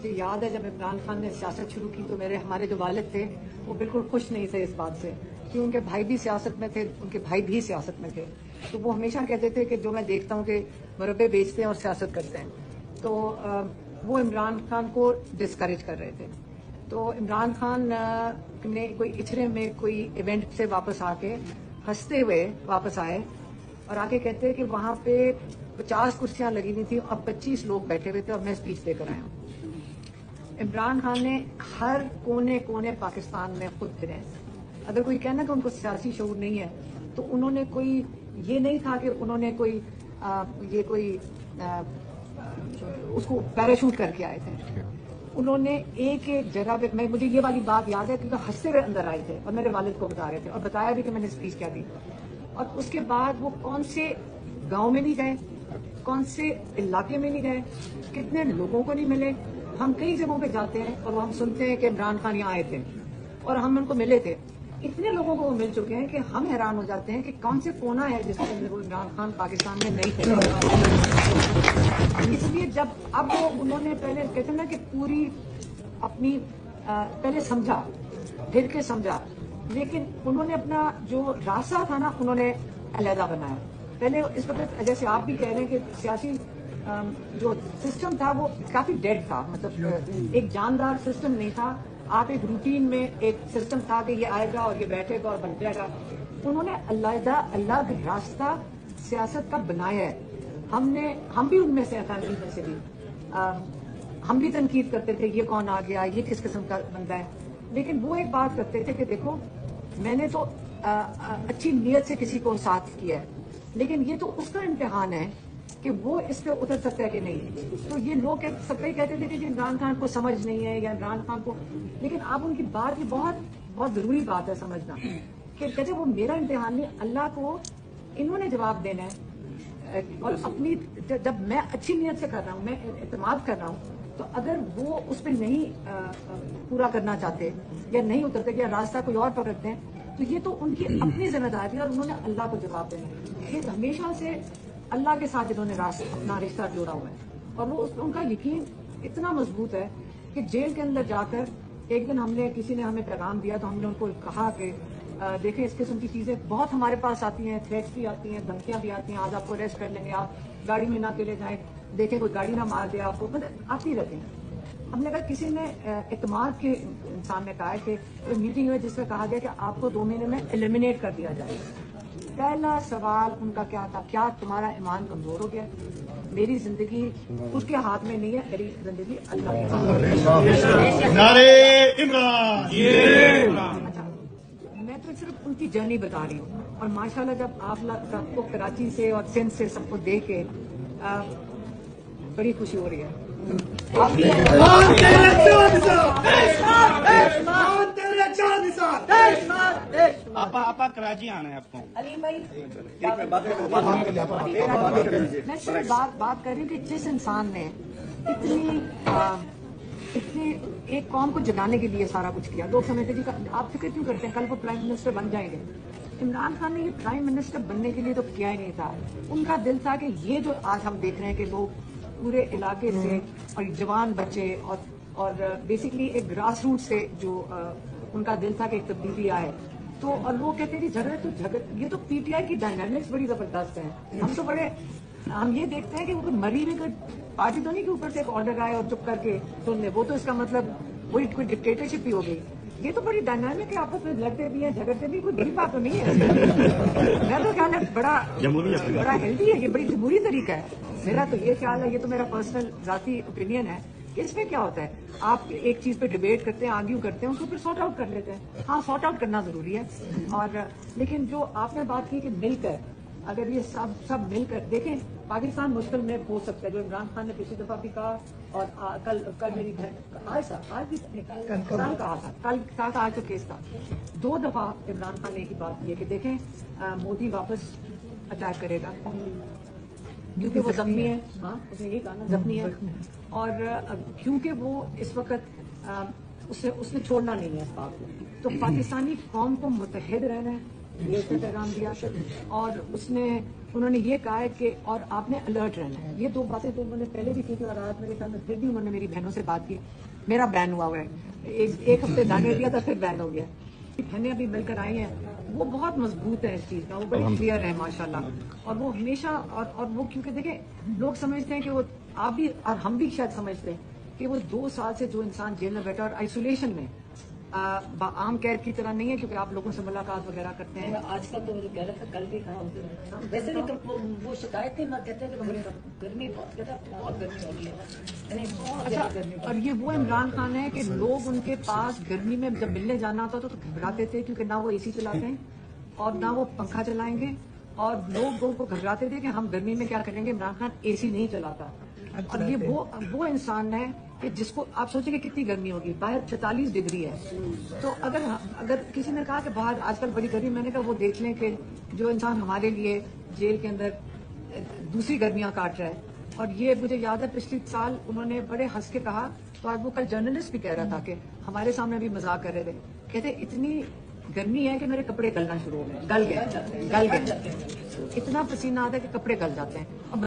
مجھے یاد ہے جب عمران خان نے سیاست شروع کی تو ہمارے جو والد تھے وہ بالکل خوش نہیں تھے اس بات سے کہ ان کے بھائی بھی سیاست میں تھے، ان کے بھائی بھی سیاست میں تھے، تو وہ ہمیشہ کہتے تھے کہ جو میں دیکھتا ہوں کہ مربے بیچتے ہیں اور سیاست کرتے ہیں، تو وہ عمران خان کو ڈسکریج کر رہے تھے۔ تو عمران خان نے کوئی اچھرے میں کوئی ایونٹ سے واپس آ کے ہنستے ہوئے واپس آئے اور آ کے کہتے کہ وہاں پہ 50 کرسیاں لگی ہوئی تھیں، اب 25 لوگ بیٹھے ہوئے تھے اور میں اسپیچ دے کر آیا ہوں۔ عمران خان نے ہر کونے کونے پاکستان میں خود پھرے ہیں۔ اگر کوئی کہنا کہ ان کو سیاسی شعور نہیں ہے تو انہوں نے کوئی یہ نہیں تھا کہ انہوں نے کوئی اس کو پیراشوٹ کر کے آئے تھے۔ انہوں نے ایک ایک جگہ پہ، مجھے یہ والی بات یاد ہے کیونکہ ہنستے ہوئے اندر آئے تھے اور میرے والد کو بتا رہے تھے اور بتایا بھی کہ میں نے اسپیچ کیا دی، اور اس کے بعد وہ کون سے گاؤں میں نہیں گئے، کون سے علاقے میں نہیں گئے، کتنے لوگوں کو نہیں ملے۔ ہم کئی جگہوں پہ جاتے ہیں اور ہم سنتے ہیں کہ عمران خان یہاں آئے تھے اور ہم ان کو ملے تھے، اتنے لوگوں کو وہ مل چکے ہیں کہ ہم حیران ہو جاتے ہیں کہ کون سے کونا ہے جس کے اندر وہ عمران خان پاکستان میں نہیں تھے۔ اس لیے جب اب انہوں نے پہلے کہتے ہیں نا کہ پوری اپنی پہلے سمجھا پھر کے سمجھا، لیکن انہوں نے اپنا جو راستہ تھا نا انہوں نے علیحدہ بنایا۔ پہلے اس وقت جیسے آپ بھی کہہ رہے ہیں کہ سیاسی جو سسٹم تھا وہ کافی ڈیڈ تھا، مطلب ایک جاندار سسٹم نہیں تھا، آپ ایک روٹین میں ایک سسٹم تھا کہ یہ آئے گا اور یہ بیٹھے گا اور بن جائے گا۔ انہوں نے علیحدہ الگ راستہ سیاست کا بنایا ہے۔ ہم بھی ان میں سے فیملی میں سے بھی ہم بھی تنقید کرتے تھے یہ کون آ گیا، یہ کس قسم کا بندہ ہے، لیکن وہ ایک بات کرتے تھے کہ دیکھو میں نے تو اچھی نیت سے کسی کو ساتھ کیا ہے، لیکن یہ تو اس کا امتحان ہے کہ وہ اس پہ اتر سکتا ہے کہ نہیں۔ تو یہ لوگ سب کئی کہتے تھے کہ عمران خان کو سمجھ نہیں ہے یا عمران خان کو، لیکن آپ ان کی بات کی بہت ضروری بات ہے سمجھنا کہ کہتے وہ میرا امتحان نہیں، اللہ کو انہوں نے جواب دینا ہے، اور اپنی جب میں اچھی نیت سے کر رہا ہوں، میں اعتماد کر رہا ہوں، تو اگر وہ اس پہ نہیں پورا کرنا چاہتے یا نہیں اترتے یا راستہ کوئی اور پکڑتے ہیں تو یہ تو ان کی اپنی ذمہ داری ہے اور انہوں نے اللہ کو جواب دینا ہے۔ یہ ہمیشہ سے اللہ کے ساتھ انہوں نے اپنا رشتہ جوڑا ہوا ہے اور وہ ان کا یقین اتنا مضبوط ہے کہ جیل کے اندر جا کر ایک دن کسی نے ہمیں پیغام دیا تو ہم نے ان کو کہا کہ دیکھیں اس قسم کی چیزیں بہت ہمارے پاس آتی ہیں، تھریٹس بھی آتی ہیں، دھمکیاں بھی آتی ہیں، آج آپ کو اریسٹ کر لیں گے، آپ گاڑی میں نہ اکیلے جائیں، دیکھیں کوئی گاڑی نہ مار دے آپ کو، مطلب آتی رہتی ہیں۔ ہم نے کہا کسی نے اعتماد کے انسان نے کہا کہ کوئی میٹنگ ہوئی جس میں کہا گیا کہ آپ کو 2 مہینے میں ایلیمینیٹ کر دیا جائے۔ پہلا سوال ان کا کیا تھا، کیا تمہارا ایمان کمزور ہو گیا؟ میری زندگی اس کے ہاتھ میں نہیں ہے، میری زندگی اللہ کے ہاتھ میں۔ نعرے عمران۔ اچھا، میں تو صرف ان کی جرنی بتا رہی ہوں، اور ماشاءاللہ جب آپ کو کراچی سے اور سندھ سے سب کو دیکھ کے بڑی خوشی ہو رہی ہے۔ آپ کراچی آنا ہے آپ کو؟ میں صرف بات کر رہی ہوں کہ جس انسان نے اتنی ایک قوم کو جگانے کے لیے سارا کچھ کیا، لوگ سمجھتے جی آپ فکر کیوں کرتے ہیں کل وہ پرائم منسٹر بن جائیں گے۔ عمران خان نے یہ پرائم منسٹر بننے کے لیے تو کیا ہی نہیں تھا، ان کا دل تھا کہ یہ جو آج ہم دیکھ رہے ہیں کہ لوگ پورے علاقے سے اور جوان بچے اور بیسکلی ایک گراس روٹ سے جو ان کا دل تھا کہ ایک تبدیلی آئے، تو اور وہ کہتے ہیں جھگڑے یہ تو پی ٹی آئی کی ڈائنامکس بڑی زبردست ہے۔ ہم یہ دیکھتے ہیں کہ وہ کوئی مری ہوئی کوئی پارٹی تو نہیں کہ اوپر سے ایک آرڈر آئے اور چپ کر کے سن لے، وہ تو اس کا مطلب وہی کوئی ڈکٹیٹرشپ ہی ہو گئی۔ یہ تو بڑی ڈائنامک ہے، آپس میں لڑتے بھی ہیں جھگڑتے بھی، کوئی بڑی بات تو نہیں ہے۔ میں تو خیال ہے بڑا ہیلدی ہے، یہ بڑی جمہوری طریقہ ہے۔ میرا تو یہ خیال ہے، یہ تو میرا پرسنل ذاتی اوپینین ہے کہ اس میں کیا ہوتا ہے، آپ ایک چیز پہ ڈبیٹ کرتے ہیں، آرگیو کرتے ہیں، اس کو پھر سارٹ آؤٹ کر لیتے ہیں۔ ہاں سارٹ آؤٹ کرنا ضروری ہے، اور لیکن جو آپ نے بات کی کہ مل کر اگر یہ سب مل کر دیکھیں پاکستان مشکل میں ہو سکتا ہے، جو عمران خان نے پچھلی دفعہ بھی کہا اور کل میری کل کہا تھا، آج تو کیس تھا 2 دفعہ عمران خان نے ایک ہی بات کی ہے کہ دیکھیں مودی واپس اٹیک کرے گا کیونکہ وہ زخمی ہے، ہاں اس نے یہی کہا نا زخمی ہے، اور کیونکہ وہ اس وقت اس نے چھوڑنا نہیں ہے اس بات کو، تو پاکستانی قوم کو متحد رہنا ہے، یہ اس نے پیغام دیا، اور انہوں نے یہ کہا ہے کہ اور آپ نے الرٹ رہنا ہے. یہ 2 باتیں تو انہوں نے پہلے بھی کی تھی اور آج میرے ساتھ میں پھر بھی انہوں نے میری بہنوں سے بات کی. میرا بین ہوا ہے, ایک ہفتے دانے دیا تھا پھر بین ہو گیا. بہنیں ابھی مل کر آئی ہیں, وہ بہت مضبوط ہے اس چیز کا, وہ بڑی کلیئر ہے ماشاءاللہ. اور وہ ہمیشہ اور وہ کیونکہ دیکھیں لوگ سمجھتے ہیں کہ وہ آپ بھی اور ہم بھی شاید سمجھتے ہیں کہ وہ 2 سال سے جو انسان جیل میں بیٹھا اور آئسولیشن میں عام قید کی طرح نہیں ہے, کیونکہ آپ لوگوں سے ملاقات وغیرہ کرتے ہیں. آج کل تو مجھے کہہ رہا تھا, کل بھی کہا ویسے بھی وہ شکایت نہیں, میں کہتے ہیں کہ گرمی بہت کہتا ہے, بہت گرمی ہو رہی ہے. اچھا, اور یہ وہ عمران خان ہے کہ لوگ ان کے پاس گرمی میں جب ملنے جانا ہوتا تو گھبراتے تھے, کیونکہ نہ وہ اے سی چلاتے ہیں اور نہ وہ پنکھا چلائیں گے, اور لوگوں کو گھبراتے تھے کہ ہم گرمی میں کیا کریں گے, عمران خان اے سی نہیں چلاتا. اور یہ وہ انسان ہے کہ جس کو آپ سوچیں کہ کتنی گرمی ہوگی, باہر 46 ڈگری ہے. تو اگر کسی نے کہا کہ باہر آج کل بڑی گرمی, میں نے کہا وہ دیکھ لیں کہ جو انسان ہمارے لیے جیل کے اندر دوسری گرمیاں کاٹ رہا ہے. اور یہ مجھے یاد ہے پچھلی سال انہوں نے بڑے ہنس کے کہا, تو آج وہ کل جرنلسٹ بھی کہہ رہا تھا کہ ہمارے سامنے بھی مذاق کر رہے تھے, کہتے اتنی گرمی ہے کہ میرے کپڑے گلنا شروع ہو گئے, گل گئے, اتنا پسینہ آتا ہے کہ کپڑے گل جاتے ہیں. اب